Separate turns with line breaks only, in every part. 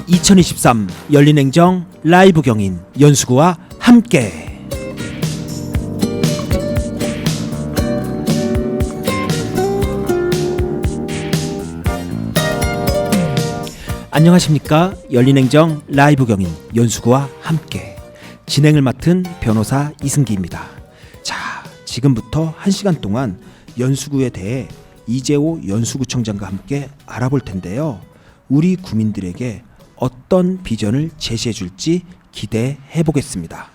2023 열린행정 라이브 경인 연수구와 함께. 안녕하십니까. 열린행정 라이브 경인 연수구와 함께 진행을 맡은 변호사 이승기입니다. 자, 지금부터 1시간 동안 연수구에 대해 이재호 연수구청장과 함께 알아볼 텐데요. 우리 구민들에게 어떤 비전을 제시해 줄지 기대해 보겠습니다.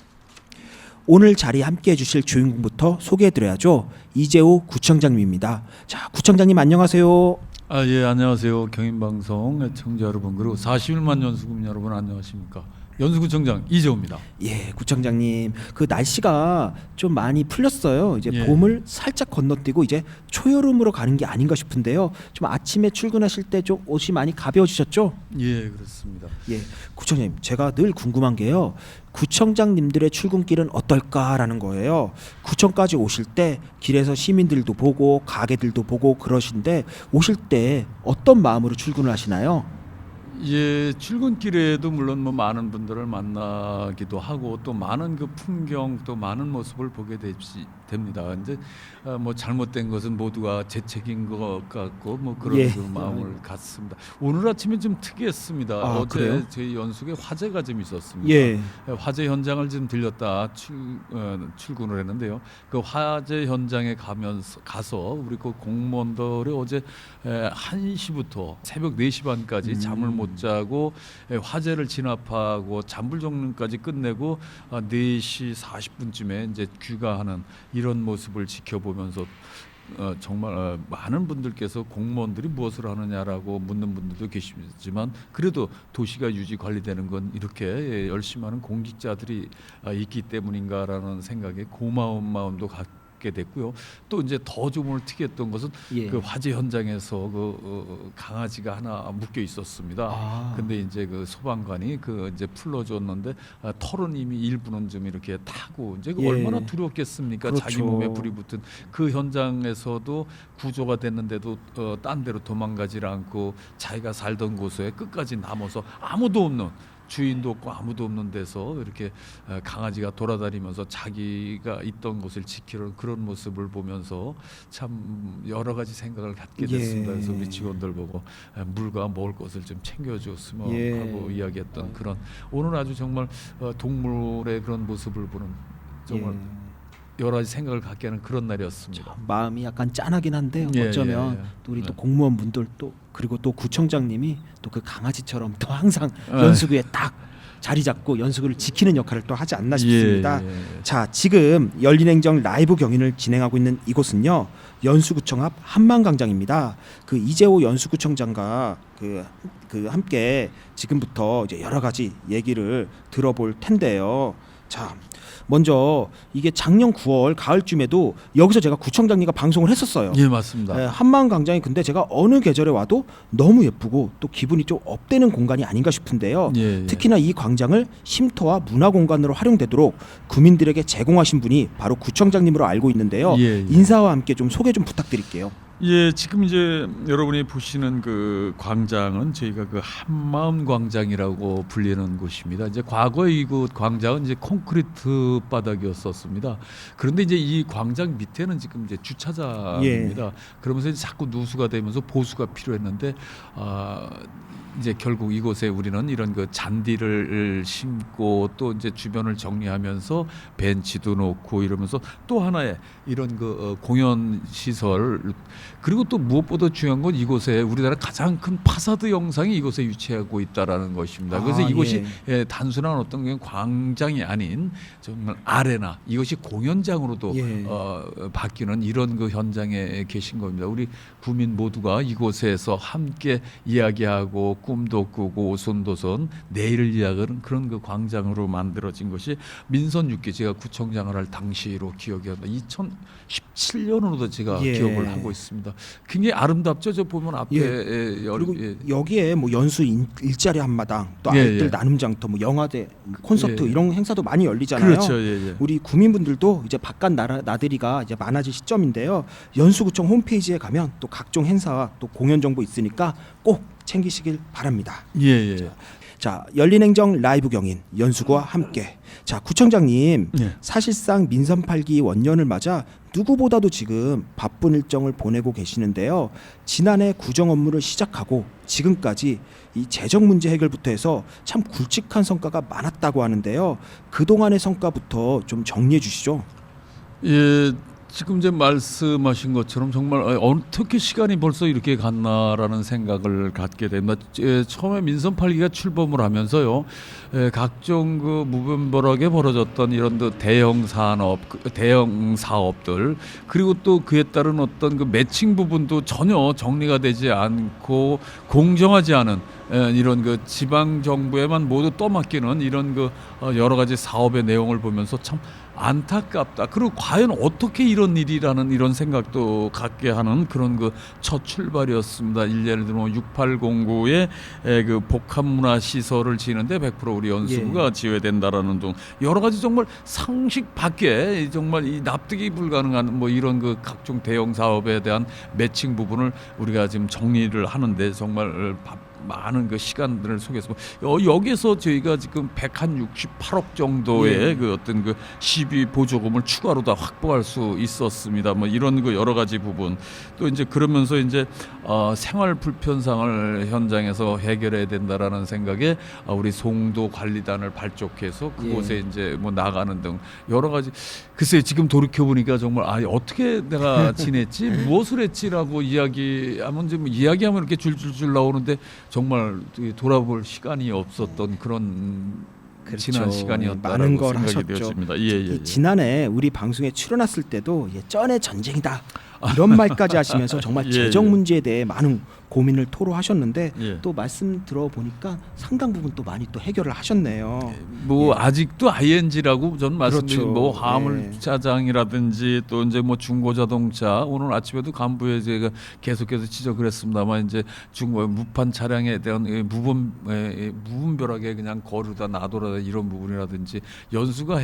오늘 자리에 함께 해주실 주인공부터 소개해 드려야죠. 이재호 구청장님입니다. 자, 구청장님 안녕하세요.
예, 안녕하세요. 경인방송 애청자 여러분, 그리고 41만 연수구민 여러분 안녕하십니까. 연수구청장 이재호입니다.
예, 구청장님, 그 날씨가 좀 많이 풀렸어요. 이제
예.
봄을 살짝 건너뛰고 이제 초여름으로 가는 게 아닌가 싶은데요. 좀 아침에 출근하실 때 좀 옷이 많이 가벼워지셨죠?
예, 그렇습니다.
예, 구청장님, 제가 늘 궁금한 게요. 구청장님들의 출근길은 어떨까라는 거예요. 구청까지 오실 때 길에서 시민들도 보고 가게들도 보고 그러신데 오실 때 어떤 마음으로 출근을 하시나요?
예, 출근길에도 물론 뭐 많은 분들을 만나기도 하고 또 많은 그 풍경 또 많은 모습을 보게 됩니다. 근데 뭐 잘못된 것은 모두가 제 책인 것 같고 뭐 그런
예.
그 마음을 갖습니다. 오늘 아침에 좀 특이했습니다. 어제
그래요?
저희 연수구에 화재가 좀 있었습니다.
예.
화재 현장을 좀 들렸다 출근을 했는데요. 그 화재 현장에 가서 우리 그 공무원들이 어제 1시부터 새벽 4시 반까지 잠을 못 자고 화재를 진압하고 잔불정리까지 끝내고 4시 40분쯤에 이제 귀가하는 이런 모습을 지켜보면서 정말 많은 분들께서 공무원들이 무엇을 하느냐라고 묻는 분들도 계시지만 그래도 도시가 유지 관리되는 건 이렇게 열심히 하는 공직자들이 있기 때문인가라는 생각에 고마운 마음도 갖게 됐고요. 또 이제 더 좀 오늘 특이했던 것은
예.
그 화재 현장에서 그 강아지가 하나 묶여 있었습니다. 근데 이제 그 소방관이 그 이제 풀어줬는데 털은 이미 일부는 좀 이렇게 타고 이제
예.
얼마나 두렵겠습니까?
그렇죠.
자기 몸에 불이 붙은 그 현장에서도 구조가 됐는데도 딴 데로 도망가지 않고 자기가 살던 곳에 끝까지 남아서 아무도 없는, 주인도 없고 아무도 없는 데서 이렇게 강아지가 돌아다니면서 자기가 있던 곳을 지키는 그런 모습을 보면서 참 여러 가지 생각을 갖게 됐습니다.
예.
그래서 우리 직원들 보고 물과 먹을 것을 좀 챙겨줬으면
예.
하고 이야기했던 그런, 오늘 아주 정말 동물의 그런 모습을 보는 정말 여러 가지 생각을 갖게 하는 그런 날이었습니다.
마음이 약간 짠하긴 한데
예,
어쩌면
예, 예.
또 우리 또
네.
공무원분들 또 그리고 또 구청장님이 또 그 강아지처럼 또 항상
예.
연수구에 딱 자리 잡고 연수구를 지키는 역할을 또 하지 않나 싶습니다.
예, 예.
자, 지금 열린행정 라이브 경인을 진행하고 있는 이곳은요, 연수구청 앞 한만광장입니다. 그 이재호 연수구청장과 그 함께 지금부터 이제 여러 가지 얘기를 들어볼 텐데요. 자, 먼저 이게 작년 9월 가을쯤에도 여기서 제가 구청장님과 방송을 했었어요.
예, 맞습니다.
한마음광장이 근데 제가 어느 계절에 와도 너무 예쁘고 또 기분이 좀 업되는 공간이 아닌가 싶은데요.
예, 예.
특히나 이 광장을 쉼터와 문화공간으로 활용되도록 구민들에게 제공하신 분이 바로 구청장님으로 알고 있는데요.
예, 예.
인사와 함께 좀 소개 좀 부탁드릴게요.
예, 지금 이제 여러분이 보시는 그 광장은 저희가 그 한마음 광장이라고 불리는 곳입니다. 이제 과거에 이곳 광장은 이제 콘크리트 바닥이었었습니다. 그런데 이제 이 광장 밑에는 지금 이제 주차장입니다. 그러면서 이제 자꾸 누수가 되면서 보수가 필요했는데 이제 결국 이곳에 우리는 이런 그 잔디를 심고 또 이제 주변을 정리하면서 벤치도 놓고 이러면서 또 하나의 이런 그 공연 시설, 그리고 또 무엇보다 중요한 건 이곳에 우리나라 가장 큰 파사드 영상이 이곳에 위치하고 있다라는 것입니다. 그래서 이곳이 단순한 어떤 그냥 광장이 아닌 정말 아레나, 이것이 공연장으로도 바뀌는 이런 그 현장에 계신 겁니다. 우리 구민 모두가 이곳에서 함께 이야기하고 꿈도 꾸고 오손도손 내일을 이야기하는 그런 그 광장으로 만들어진 것이 민선 6기, 제가 구청장을 할 당시로 기억이 난다. 2017년으로도 제가 기억을 하고 있습니다. 굉장히 아름답죠. 저 보면 앞에
그리고 여기에 뭐 연수 일자리 한마당, 또 아이들 나눔장터, 뭐 영화제, 콘서트 이런 행사도 많이 열리잖아요.
그렇죠.
우리 구민분들도 이제 바깥 나들이가 이제 많아질 시점인데요. 연수구청 홈페이지에 가면 또 각종 행사와 또 공연 정보 있으니까 꼭 챙기시길 바랍니다.
예.
자, 열린행정 라이브 경인 연수구와 함께. 자, 구청장님,
예.
사실상 민선 8기 원년을 맞아 누구보다도 지금 바쁜 일정을 보내고 계시는데요. 지난해 구정 업무를 시작하고 지금까지 이 재정 문제 해결부터 해서 참 굵직한 성과가 많았다고 하는데요. 그동안의 성과부터 좀 정리해 주시죠.
예, 지금 이제 말씀하신 것처럼 정말 어떻게 시간이 벌써 이렇게 갔나라는 생각을 갖게 됩니다. 처음에 민선 8기가 출범을 하면서요, 각종 그 무분별하게 벌어졌던 이런 그 대형 산업, 대형 사업들, 그리고 또 그에 따른 어떤 그 매칭 부분도 전혀 정리가 되지 않고 공정하지 않은 이런 그 지방 정부에만 모두 떠맡기는 이런 그 여러 가지 사업의 내용을 보면서 참 안타깝다. 그리고 과연 어떻게 이런 일이라는 이런 생각도 갖게 하는 그런 그 첫 출발이었습니다. 예를 들면 6809의 그 복합문화 시설을 지는데 100% 우리 연수구가 지어야된다라는 등 여러 가지 정말 상식 밖에 정말 이 납득이 불가능한 뭐 이런 그 각종 대형 사업에 대한 매칭 부분을 우리가 지금 정리를 하는데 정말 많은 그 시간들을 속에서 여기서 저희가 지금 168억 정도의 그 어떤 그 시비 보조금을 추가로 다 확보할 수 있었습니다. 뭐 이런 그 여러 가지 부분 또 이제 그러면서 이제 생활 불편상을 현장에서 해결해야 된다라는 생각에 우리 송도 관리단을 발족해서 그곳에 이제 뭐 나가는 등 여러 가지 글쎄 지금 돌이켜 보니까 정말 어떻게 내가 지냈지 무엇을 했지라고 이야기하면 이제 뭐 이야기하면 이렇게 줄줄줄 나오는데 정말 돌아볼 시간이 없었던 그런 지난 시간이었다라고
많은 걸
생각이
하셨죠.
되었습니다. 예.
지난해 우리 방송에 출연했을 때도 쩐의 전쟁이다 이런 말까지 하시면서 정말 재정 문제에 대해 많은 고민을 토로하셨는데 또 말씀 들어보니까 상당 부분 또 많이 또 해결을 하셨네요.
뭐 아직도 ING라고 전 말씀드린
그렇죠.
뭐 화물차장이라든지 또 이제 뭐 중고자동차 오늘 아침에도 간부에 제가 계속해서 지적을 했습니다만 이제 중고 무판 차량에 대한 무분별하게 그냥 거르다 놔둬라 이런 부분이라든지 연수가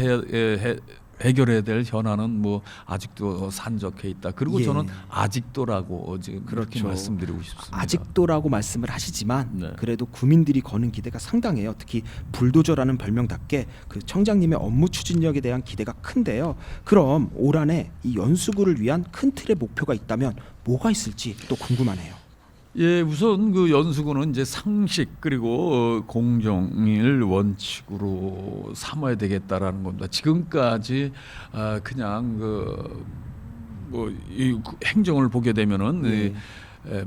해결해야 될 현안은 뭐 아직도 산적해 있다. 그리고 저는 아직도라고 지금 그렇게 말씀드리고 싶습니다.
아직도라고 말씀을 하시지만 그래도 구민들이 거는 기대가 상당해요. 특히 불도저라는 별명답게 그 청장님의 업무 추진력에 대한 기대가 큰데요. 그럼 올 한해 이 연수구를 위한 큰 틀의 목표가 있다면 뭐가 있을지 또 궁금하네요.
예, 우선 그 연수구는 이제 상식 그리고 공정을 원칙으로 삼아야 되겠다라는 겁니다. 지금까지 그냥 뭐 이 행정을 보게 되면은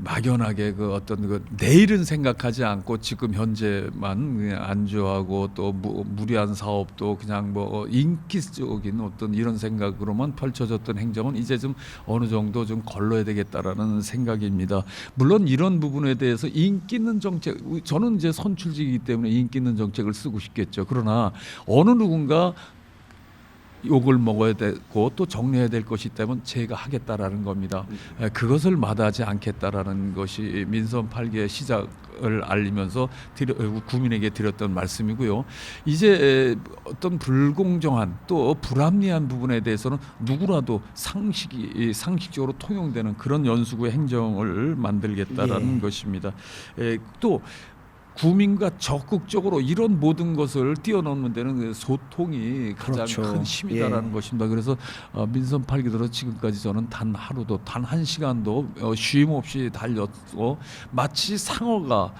막연하게 그 어떤 그 내일은 생각하지 않고 지금 현재만 그냥 안주하고 또 무리한 사업도 그냥 뭐 인기적인 어떤 이런 생각으로만 펼쳐졌던 행정은 이제 좀 어느 정도 좀 걸러야 되겠다라는 생각입니다. 물론 이런 부분에 대해서 인기 있는 정책, 저는 이제 선출직이기 때문에 인기 있는 정책을 쓰고 싶겠죠. 그러나 어느 누군가 욕을 먹어야 되고 또 정리해야 될 것이 있다면 제가 하겠다라는 겁니다. 그것을 마다하지 않겠다라는 것이 민선 8기의 시작을 알리면서 국민에게 드렸던 말씀이고요. 이제 어떤 불공정한 또 불합리한 부분에 대해서는 누구라도 상식적으로 통용되는 그런 연수구의 행정을 만들겠다라는 것입니다. 또 구민과 적극적으로 이런 모든 것을 뛰어넘는 데는 소통이 가장 큰 힘이다라는 것입니다. 그래서 민선 8기 들어 지금까지 저는 단 하루도 단 한 시간도 쉼 없이 달렸고 마치 상어가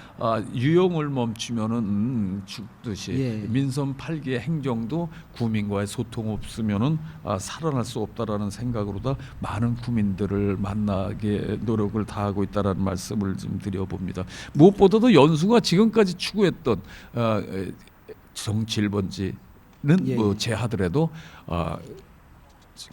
유영을 멈추면은 죽듯이 민선 8기의 행정도 구민과의 소통 없으면은 살아날 수 없다라는 생각으로다 많은 구민들을 만나게 노력을 다하고 있다라는 말씀을 좀 드려봅니다. 무엇보다도 연수가 지금까지 추구했던 정치 1번지는 뭐 제하더라도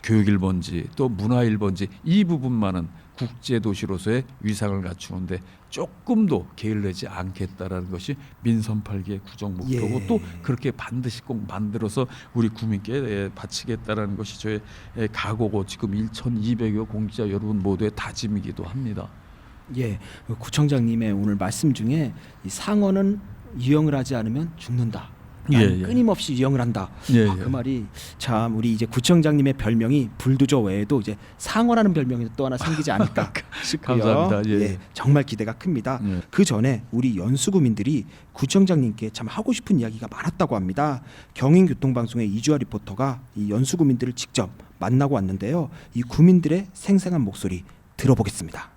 교육 1번지 또 문화 1번지 이 부분만은 국제 도시로서의 위상을 갖추는데 조금도 게을르지 않겠다라는 것이 민선 8기의 구정 목표고 또 그렇게 반드시 꼭 만들어서 우리 국민께 바치겠다라는 것이 저의 각오고 지금 1,200여 공직자 여러분 모두의 다짐이기도 합니다. 구청장님의 오늘 말씀 중에 이 상어는 유영을 하지 않으면 죽는다 예,
난
예.
끊임없이 이용을 한다.
예,
그 말이 참 우리 이제 구청장님의 별명이 불도저 외에도 이제 상어라는 별명이 또 하나 생기지 않을까 싶고요.
감사합니다. 예.
정말 기대가 큽니다.
예.
그 전에 우리 연수구민들이 구청장님께 참 하고 싶은 이야기가 많았다고 합니다. 경인교통방송의 이주아 리포터가 이 연수구민들을 직접 만나고 왔는데요. 이 구민들의 생생한 목소리 들어보겠습니다.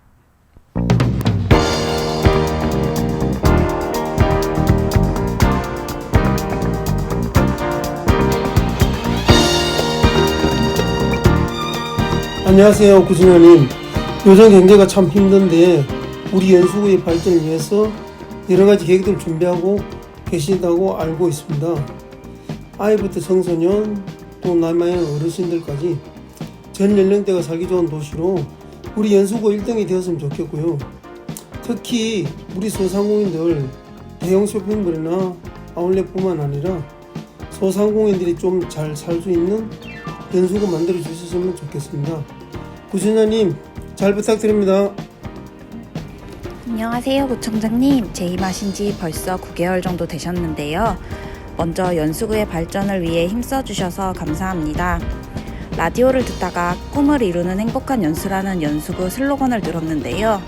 안녕하세요, 구청장님. 요즘 경제가 참 힘든데 우리 연수구의 발전을 위해서 여러 가지 계획들을 준비하고 계신다고 알고 있습니다. 아이부터 청소년 또 나이 많은 어르신들까지 전 연령대가 살기 좋은 도시로 우리 연수구 1등이 되었으면 좋겠고요. 특히 우리 소상공인들 대형 쇼핑몰이나 아울렛뿐만 아니라 소상공인들이 좀 잘 살 수 있는 연수구 만들어 주셨으면 좋겠습니다. 구청장님 잘 부탁드립니다.
안녕하세요, 구청장님. 재임하신 지 벌써 9개월 정도 되셨는데요. 먼저 연수구의 발전을 위해 힘써주셔서 감사합니다. 라디오를 듣다가 꿈을 이루는 행복한 연수라는 연수구 슬로건을 들었는데요.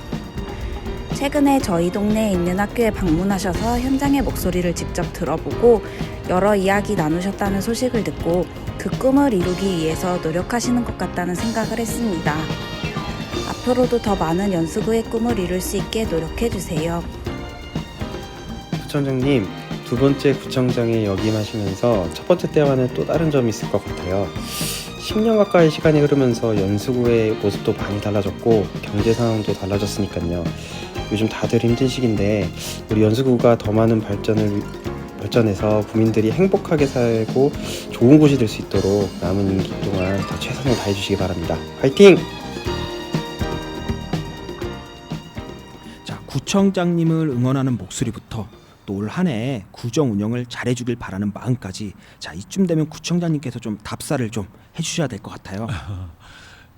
최근에 저희 동네에 있는 학교에 방문하셔서 현장의 목소리를 직접 들어보고 여러 이야기 나누셨다는 소식을 듣고 그 꿈을 이루기 위해서 노력하시는 것 같다는 생각을 했습니다. 앞으로도 더 많은 연수구의 꿈을 이룰 수 있게 노력해주세요.
구청장님, 두 번째 구청장에 역임하시면서 첫 번째 때와는 또 다른 점이 있을 것 같아요. 10년 가까이 시간이 흐르면서 연수구의 모습도 많이 달라졌고 경제 상황도 달라졌으니까요. 요즘 다들 힘든 시기인데 우리 연수구가 더 많은 발전해서 구민들이 행복하게 살고 좋은 곳이 될 수 있도록 남은 임기 동안 더 최선을 다해 주시기 바랍니다. 화이팅!
자, 구청장님을 응원하는 목소리부터 또 올 한 해 구정 운영을 잘해주길 바라는 마음까지 자 이쯤 되면 구청장님께서 좀 답사를 좀 해주셔야 될 것 같아요.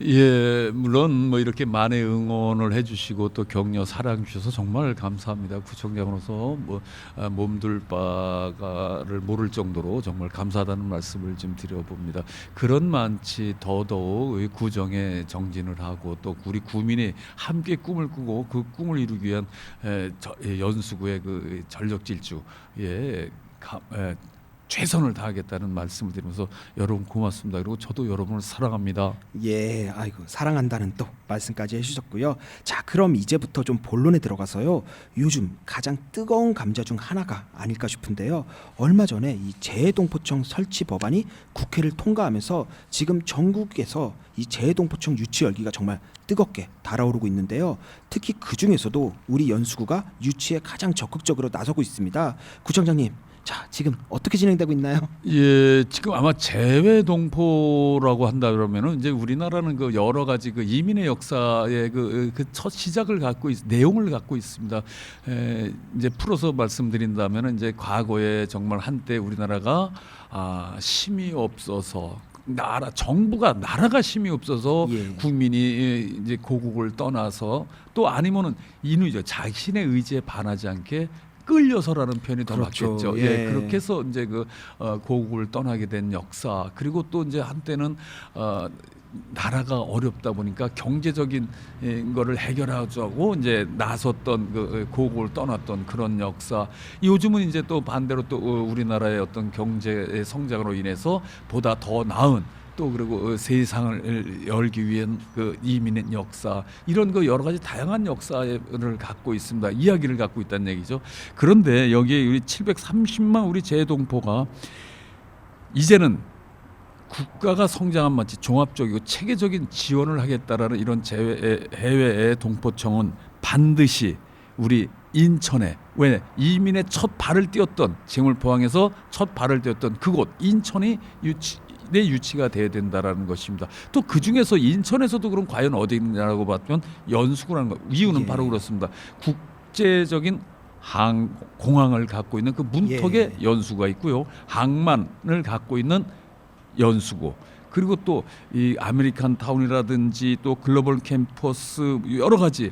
예, 물론 뭐 이렇게 많은 응원을 해주시고 또 격려 사랑 주셔서 정말 감사합니다. 구청장으로서 뭐 몸둘 바가를 모를 정도로 정말 감사하다는 말씀을 좀 드려봅니다. 그런 만치 더더욱 이 구정에 정진을 하고 또 우리 구민이 함께 꿈을 꾸고 그 꿈을 이루기 위한 연수구의 그 전력질주 최선을 다하겠다는 말씀을 드리면서 여러분 고맙습니다. 그리고 저도 여러분을 사랑합니다.
예, 아이고 사랑한다는 또 말씀까지 해주셨고요. 자, 그럼 이제부터 좀 본론에 들어가서요. 요즘 가장 뜨거운 감자 중 하나가 아닐까 싶은데요. 얼마 전에 이 재해동포청 설치 법안이 국회를 통과하면서 지금 전국에서 이 재해동포청 유치 열기가 정말 뜨겁게 달아오르고 있는데요. 특히 그 중에서도 우리 연수구가 유치에 가장 적극적으로 나서고 있습니다. 구청장님, 자, 지금 어떻게 진행되고 있나요?
예, 지금 아마 재외동포라고 한다 그러면은 이제 우리나라는 그 여러 가지 그 이민의 역사의 그 첫 시작을 내용을 갖고 있습니다. 이제 풀어서 말씀드린다면은 이제 과거에 정말 한때 우리나라가 힘이 없어서 나라가 힘이 없어서
예.
국민이 이제 고국을 떠나서 또 아니면은 인위죠. 자신의 의지에 반하지 않게 끌려서라는 표현이 더
그렇죠.
맞겠죠.
예.
그렇게 해서 이제 고국을 떠나게 된 역사, 그리고 또 이제 한때는 나라가 어렵다 보니까 경제적인 거를 해결하자고 이제 나섰던 고국을 떠났던 그런 역사. 요즘은 이제 또 반대로 또 우리나라의 어떤 경제의 성장으로 인해서 보다 더 나은 또 그리고 세상을 열기 위한 그 이민의 역사, 이런 그 여러 가지 다양한 역사를 갖고 있습니다. 이야기를 갖고 있다는 얘기죠. 그런데 여기에 우리 730만 우리 재동포가 이제는 국가가 성장한 마치 종합적이고 체계적인 지원을 하겠다라는 이런 해외의 동포청은 반드시 우리 인천에, 왜 이민의 첫 발을 띄웠던, 징물포항에서 첫 발을 띄웠던 그곳 인천이 유치가 돼야 된다라는 것입니다. 또 그 중에서 인천에서도 그럼 과연 어디 있느냐라고 봤더니 연수구라는 거. 이유는
예.
바로 그렇습니다. 국제적인 공항을 갖고 있는 그 문턱에 연수구가 있고요. 항만을 갖고 있는 연수구. 그리고 또 이 아메리칸 타운이라든지 또 글로벌 캠퍼스 여러 가지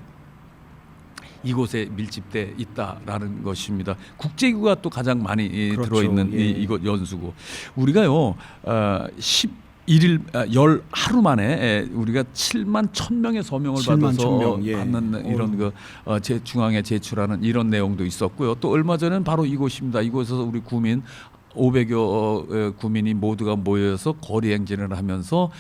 이곳에 밀집돼 있다라는 것입니다. 국제기구가 또 가장 많이
그렇죠.
들어있는
예.
이곳 연수구. 우리가요 11일 열 하루 만에 우리가 7만 1,000명의 서명을
7만
받아서
1,000명, 예.
받는 이런 제 중앙에 제출하는 이런 내용도 있었고요. 또 얼마 전에는 바로 이곳입니다. 이곳에서 우리 구민 500여 구민이 모두가 모여서 거리 행진을 하면서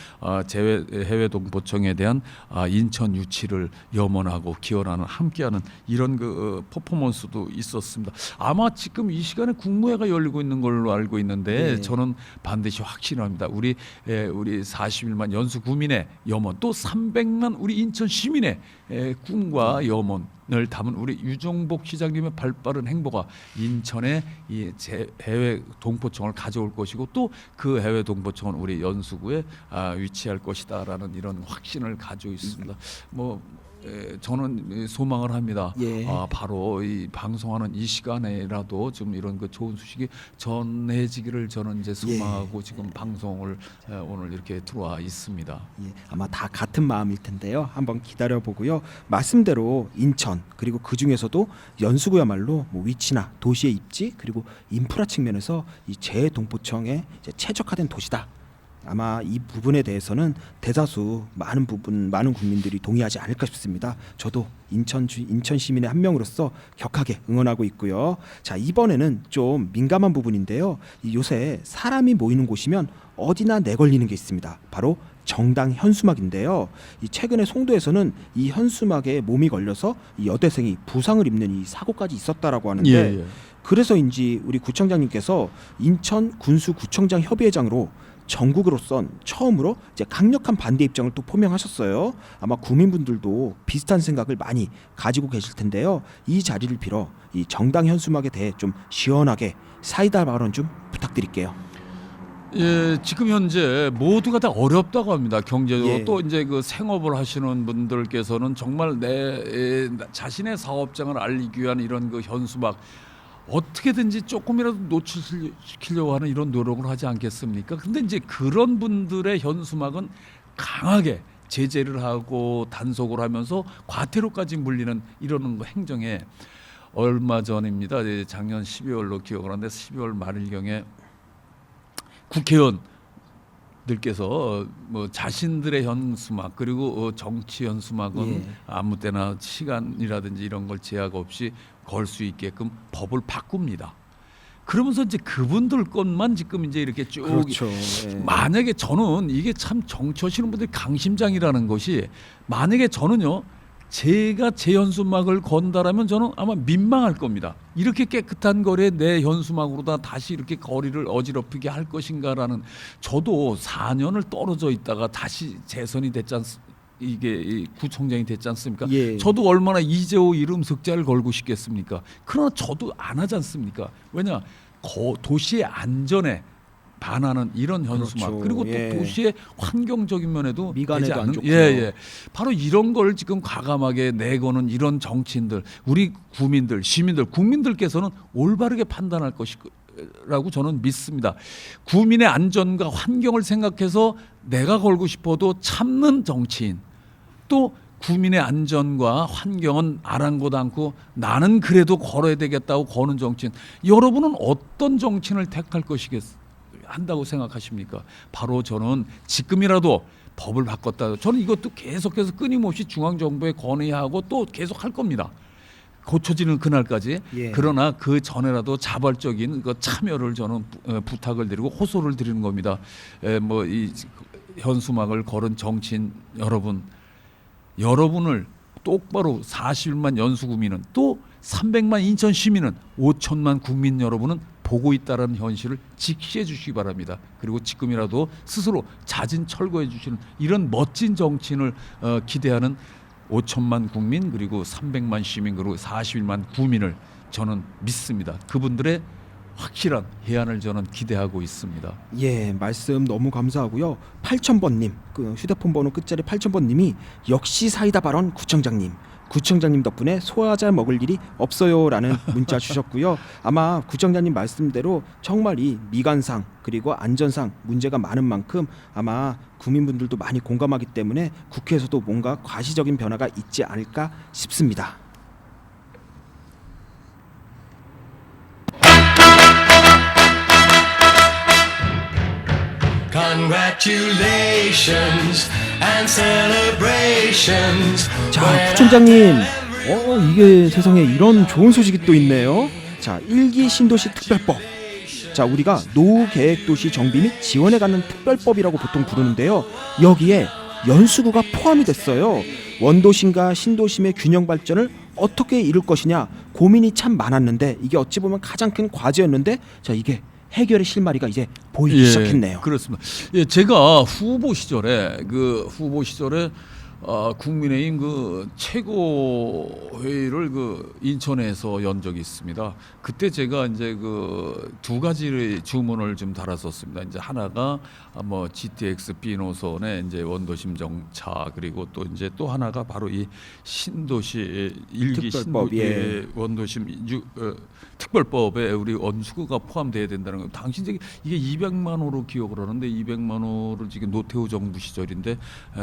해외 동포청에 대한 인천 유치를 염원하고 기원하는 함께하는 이런 퍼포먼스도 있었습니다. 아마 지금 이 시간에 국무회가 열리고 있는 걸로 알고 있는데
네.
저는 반드시 확신합니다. 우리 41만 연수 구민의 염원 또 300만 우리 인천 시민의 꿈과 염원을 담은 우리 유정복 시장님의 발빠른 행보가 인천에 해외 동포청을 가져올 것이고 또 그 해외 동포청은 우리 연수구에 위치할 것이다라는 이런 확신을 가지고 있습니다. 저는 소망을 합니다.
예.
바로 이 방송하는 이 시간에라도 좀 이런 좋은 소식이 전해지기를 저는 이제 소망하고 지금 방송을 오늘 이렇게 들어와 있습니다.
예, 아마 다 같은 마음일 텐데요. 한번 기다려 보고요. 말씀대로 인천 그리고 그 중에서도 연수구야말로 위치나 도시의 입지 그리고 인프라 측면에서 이 재동포청에 이제 최적화된 도시다. 아마 이 부분에 대해서는 대다수 많은 국민들이 동의하지 않을까 싶습니다. 저도 인천 시민의 한 명으로서 격하게 응원하고 있고요. 자, 이번에는 좀 민감한 부분인데요. 요새 사람이 모이는 곳이면 어디나 내걸리는 게 있습니다. 바로 정당 현수막인데요. 최근에 송도에서는 이 현수막에 몸이 걸려서 이 여대생이 부상을 입는 이 사고까지 있었다라고 하는데
예.
그래서인지 우리 구청장님께서 인천 군수구청장 협의회장으로 전국으로선 처음으로 이제 강력한 반대 입장을 또 표명하셨어요. 아마 구민분들도 비슷한 생각을 많이 가지고 계실 텐데요. 이 자리를 빌어 이 정당 현수막에 대해 좀 시원하게 사이다 발언 좀 부탁드릴게요.
예, 지금 현재 모두가 다 어렵다고 합니다. 경제적으로
예.
또 이제 생업을 하시는 분들께서는 정말 자신의 사업장을 알리기 위한 이런 현수막 어떻게든지 조금이라도 노출시키려고 하는 이런 노력을 하지 않겠습니까? 근데 이제 그런 분들의 현수막은 강하게 제재를 하고 단속을 하면서 과태료까지 물리는 이런 행정에 얼마 전입니다. 작년 12월로 기억을 하는데 12월 말일경에 국회의원들께서 자신들의 현수막 그리고 정치 현수막은 아무 때나 시간이라든지 이런 걸 제약 없이 걸 수 있게끔 법을 바꿉니다. 그러면서 이제 그분들 것만 지금 이제 이렇게 쭉
그렇죠. 예.
만약에 저는 이게 참 정치하시는 분들이 강심장이라는 것이 만약에 저는요 제가 제 현수막을 건다라면 저는 아마 민망할 겁니다. 이렇게 깨끗한 거리에 내 현수막으로다 다시 이렇게 거리를 어지럽히게 할 것인가라는 저도 4년을 떨어져 있다가 다시 재선이 됐지 않습니까? 이게 구청장이 됐지 않습니까?
예.
저도 얼마나 이재호 이름 석자를 걸고 싶겠습니까? 그러나 저도 안 하지 않습니까? 왜냐 도시의 안전에 반하는 이런 현수막
그렇죠.
그리고 또
예.
도시의 환경적인 면에도
미관에도
되지
안
않는
좋고요.
바로 이런 걸 지금 과감하게 내거는 이런 정치인들 우리 구민들 시민들 국민들께서는 올바르게 판단할 것이라고 저는 믿습니다. 구민의 안전과 환경을 생각해서 내가 걸고 싶어도 참는 정치인 또 구민의 안전과 환경은 아랑곳 않고 나는 그래도 걸어야 되겠다고 거는 정치인 여러분은 어떤 정치인을 택할 것이겠습니까? 한다고 생각하십니까? 바로 저는 지금이라도 법을 바꿨다. 저는 이것도 계속해서 끊임없이 중앙정부에 건의하고 또 계속 할 겁니다. 고쳐지는 그날까지.
예.
그러나 그 전에라도 자발적인 참여를 저는 부탁을 드리고 호소를 드리는 겁니다. 이 현수막을 걸은 정치인 여러분을 똑바로 41만 연수구민은 또 300만 인천 시민은 5천만 국민 여러분은 보고 있다라는 현실을 직시해 주시기 바랍니다. 그리고 지금이라도 스스로 자진 철거해 주시는 이런 멋진 정치인을 기대하는 5천만 국민 그리고 300만 시민 그리고 41만 구민을 저는 믿습니다. 그분들의 확실한 해안을 저는 기대하고 있습니다.
예, 말씀 너무 감사하고요. 8000번님, 그 휴대폰 번호 끝자리 8000번님이 역시 사이다 발언 구청장님 덕분에 소화잘 먹을 일이 없어요라는 문자 주셨고요. 아마 구청장님 말씀대로 정말 이 미관상 그리고 안전상 문제가 많은 만큼 아마 국민분들도 많이 공감하기 때문에 국회에서도 뭔가 과시적인 변화가 있지 않을까 싶습니다.
Congratulations and celebrations.
자, 부총장님, 이게 세상에 이런 좋은 소식이 또 있네요. 자, 1기 신도시 특별법. 자, 우리가 노후 계획 도시 정비 및 지원에 관한 특별법이라고 보통 부르는데요. 여기에 연수구가 포함이 됐어요. 원도심과 신도심의 균형 발전을 어떻게 이룰 것이냐 고민이 참 많았는데 이게 어찌 보면 가장 큰 과제였는데 자, 이게 해결의 실마리가 이제 보이기 시작했네요.
그렇습니다. 예, 제가 후보 시절에 국민의힘 그 최고 회의를 그 인천에서 연 적이 있습니다. 그때 제가 이제 그 두 가지의 주문을 좀 달았었습니다. 이제 하나가 뭐 GTX B 노선의 이제 원도심 정차, 그리고 또 이제 또 하나가 바로 이 신도시 일기
특별법,
원도심 특별법에 우리 원수구가 포함돼야 된다는 거. 당시 이제 이게 200만 호로 기억을 하는데 200만 호를 지금 노태우 정부 시절인데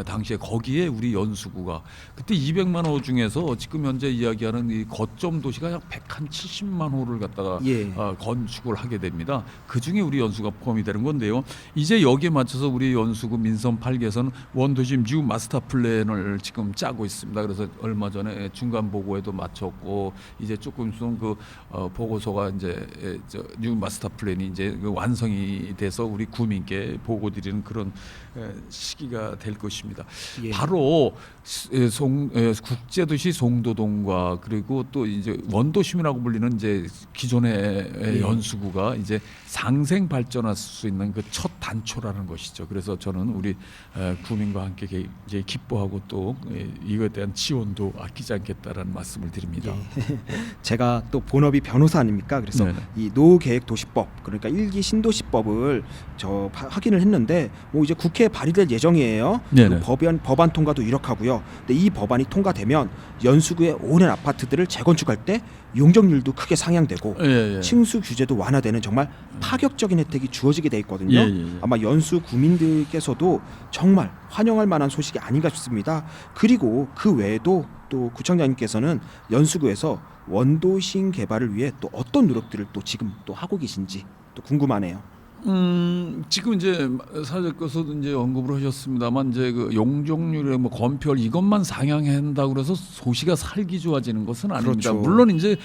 당시에 거기에 우리 연수구가 그때 200만 호 중에서 지금 현재 이야기하는 이 거점 도시가 약 170만 호를 갖다가 건축을 하게 됩니다. 그 중에 우리 연수가 포함이 되는 건데요. 이제 여기에 맞춰서 우리 연수구 민선 8개에서는 원도심 뉴 마스터 플랜을 지금 짜고 있습니다. 그래서 얼마 전에 중간 보고에도 마쳤고 이제 조금 그 보고서가 이제 뉴 마스터 플랜이 이제 완성이 돼서 우리 구민께 보고드리는 그런 시기가 될 것입니다. 바로 국제도시 송도동과 그리고 또 이제 원도심이라고 불리는 이제 기존의 연수구가 이제 상생 발전할 수 있는 그 첫 단초라는 것이죠. 그래서 저는 우리 구민과 함께 이제 기뻐하고 또 이거에 대한 지원도 아끼지 않겠다라는 말씀을 드립니다.
제가 또 본업이 변호사 아닙니까? 그래서 이 노후계획도시법 그러니까 1기 신도시법을 저 확인을 했는데 뭐 이제 국회에 발의될 예정이에요. 그 법안 통과도 유력하고요. 근데 이 법안이 통과되면 연수구의 오랜 아파트들을 재건축할 때 용적률도 크게 상향되고 층수 규제도 완화되는 정말 파격적인 혜택이 주어지게 돼 있거든요. 아마 연수 구민들께서도 정말 환영할 만한 소식이 아닌가 싶습니다. 그리고 그 외에도 또 구청장님께서는 연수구에서 원도심 개발을 위해 또 어떤 노력들을 또 지금 또 하고 계신지 또 궁금하네요.
지금 이제 사장님께서도 이제 언급을 하셨습니다만 이제 그 용적률의 뭐 건폐율 이것만 상향한다고 그래서 도시가 살기 좋아지는 것은 아닙니다.
그렇죠.
물론 이제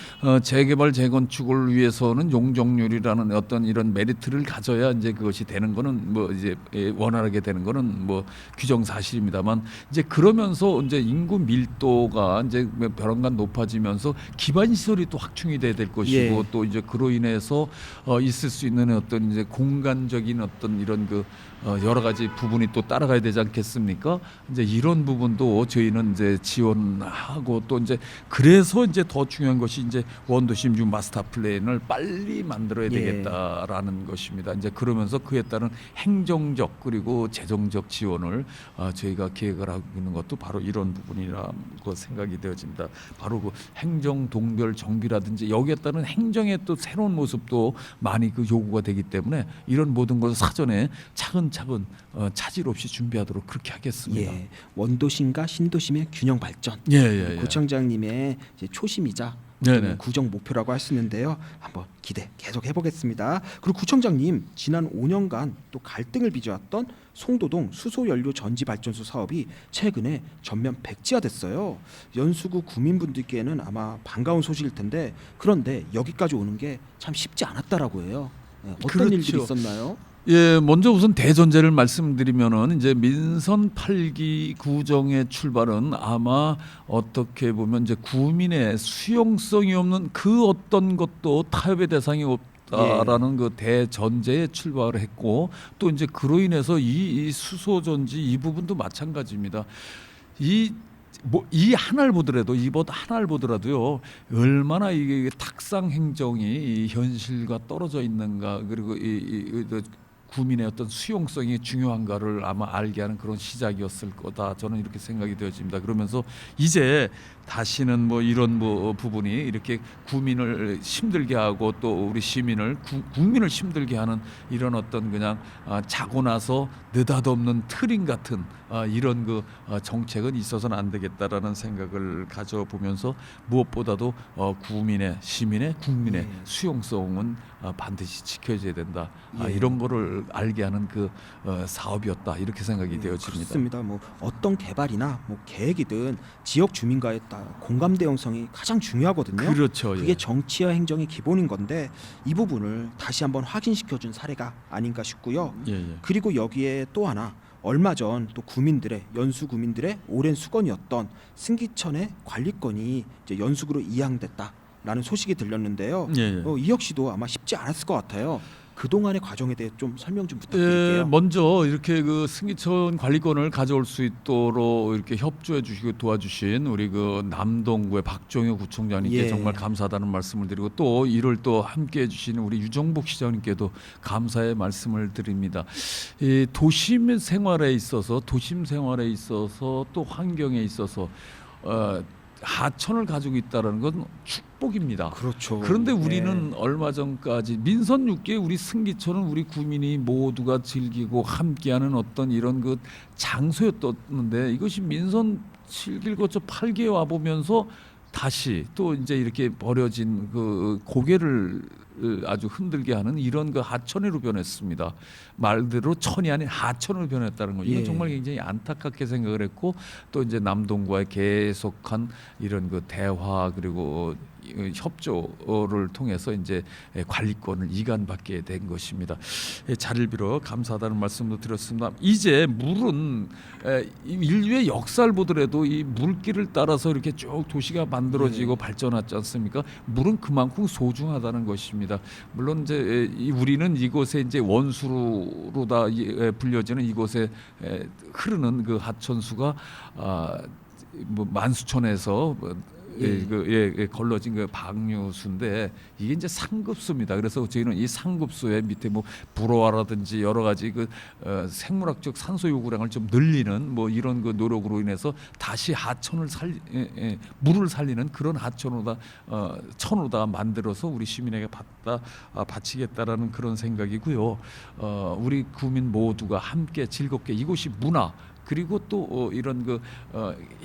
재개발 재건축을 위해서는 용적률이라는 어떤 이런 메리트를 가져야 이제 그것이 되는 거는 뭐 이제 원활하게 되는 거는 뭐 규정사실입니다만 이제 그러면서 이제 인구 밀도가 이제 벼랑간 높아지면서 기반 시설이 또 확충이 돼야 될 것이고 또 이제 그로 인해서 있을 수 있는 어떤 이제 공간적인 어떤 이런 그 여러 가지 부분이 또 따라가야 되지 않겠습니까? 이제 이런 부분도 저희는 이제 지원하고 또 이제 그래서 이제 더 중요한 것이 이제 원도심 뉴 마스터 플랜을 빨리 만들어야 되겠다라는 것입니다. 이제 그러면서 그에 따른 행정적 그리고 재정적 지원을 저희가 계획을 하고 있는 것도 바로 이런 부분이라고 생각이 되어집니다. 바로 그 행정 동별 정비라든지 여기에 따른 행정의 또 새로운 모습도 많이 그 요구가 되기 때문에 이런 모든 것을 사전에 차근차근 차질 없이 준비하도록 그렇게 하겠습니다.
원도심과 신도심의 균형 발전. 구청장님의 이제 초심이자 구정 목표라고 할 수 있는데요. 한번 기대 계속 해보겠습니다. 그리고 구청장님 지난 5년간 또 갈등을 빚어왔던 송도동 수소연료 전지발전소 사업이 최근에 전면 백지화됐어요. 연수구 구민분들께는 아마 반가운 소식일 텐데 그런데 여기까지 오는 게 참 쉽지 않았다라고 해요. 어떤 일들이 있었나요?
먼저 우선 대전제를 말씀드리면은 이제 민선 8기 구정의 출발은 아마 어떻게 보면 이제 구민의 수용성이 없는 그 어떤 것도 타협의 대상이 없다라는 그 대전제에 출발을 했고 또 이제 그로 인해서 이 수소전지 이 부분도 마찬가지입니다. 이 하나를 보더라도요 얼마나 이게 탁상 행정이 현실과 떨어져 있는가 그리고 구민의 어떤 수용성이 중요한가를 아마 알게 하는 그런 시작이었을 거다. 저는 이렇게 생각이 되어집니다. 그러면서 이제 다시는 뭐 이런 부분이 이렇게 구민을 힘들게 하고 또 우리 시민을 국민을 힘들게 하는 이런 어떤 그냥 자고 나서 느닷없는 트림 같은 이런 그 정책은 있어서는 안 되겠다라는 생각을 가져보면서 무엇보다도 시민의 국민의 수용성은 반드시 지켜져야 된다. 이런 거를 알게 하는 그 사업이었다 이렇게 생각이 되어집니다.
그렇습니다. 뭐 어떤 개발이나 뭐 계획이든 지역 주민과의 공감대 형성이 가장 중요하거든요.
그렇죠.
그게
예.
정치와 행정의 기본인 건데 이 부분을 다시 한번 확인시켜준 사례가 아닌가 싶고요.
예, 예.
그리고 여기에 또 하나 얼마 전 또 연수 구민들의 오랜 수건이었던 승기천의 관리권이 이제 연수구로 이양됐다라는 소식이 들렸는데요.
예, 예.
이 역시도 아마 쉽지 않았을 것 같아요. 그 동안의 과정에 대해 좀 설명 좀
예,
부탁드릴게요.
먼저 이렇게 그 승기천 관리권을 가져올 수 있도록 이렇게 협조해 주시고 도와주신 우리 그 남동구의 박종효 구청장님께
예.
정말 감사하다는 말씀을 드리고 또 이를 또 함께 해주신 우리 유정복 시장님께도 감사의 말씀을 드립니다. 이 도심 생활에 있어서 또 환경에 있어서 하천을 가지고 있다는 건 축복입니다.
그렇죠.
그런데
네.
우리는 얼마 전까지 민선 6개 우리 승기천은 우리 구민이 모두가 즐기고 함께하는 어떤 이런 그 장소였었는데 이것이 민선 7길 거쳐 8기에 와 보면서 다시 또 이제 이렇게 버려진 그 고개를 아주 흔들게 하는 이런 그 하천으로 변했습니다. 말대로 천이 아닌 하천으로 변했다는 거. 이건
예.
정말 굉장히 안타깝게 생각을 했고 또 이제 남동구와의 계속한 이런 그 대화 그리고 협조를 통해서 이제 관리권을 이관받게 된 것입니다. 자리를 빌어 감사하다는 말씀도 드렸습니다. 이제 물은 인류의 역사를 보더라도 이 물길을 따라서 이렇게 쭉 도시가 만들어지고 발전하지 않습니까? 물은 그만큼 소중하다는 것입니다. 물론 이제 우리는 이곳에 이제 원수로 다 불려지는 이곳에 흐르는 그 하천수가 뭐 만수천에서 걸러진 그 방류수인데 이게 이제 상급수입니다. 그래서 저희는 이 상급수의 밑에 뭐 불어와라든지 여러 가지 그 생물학적 산소 요구량을 좀 늘리는 뭐 이런 그 노력으로 인해서 다시 하천을 물을 살리는 그런 하천으로다 천으로다 만들어서 우리 시민에게 바치겠다라는 그런 생각이고요. 우리 구민 모두가 함께 즐겁게 이곳이 문화 그리고 또 이런 그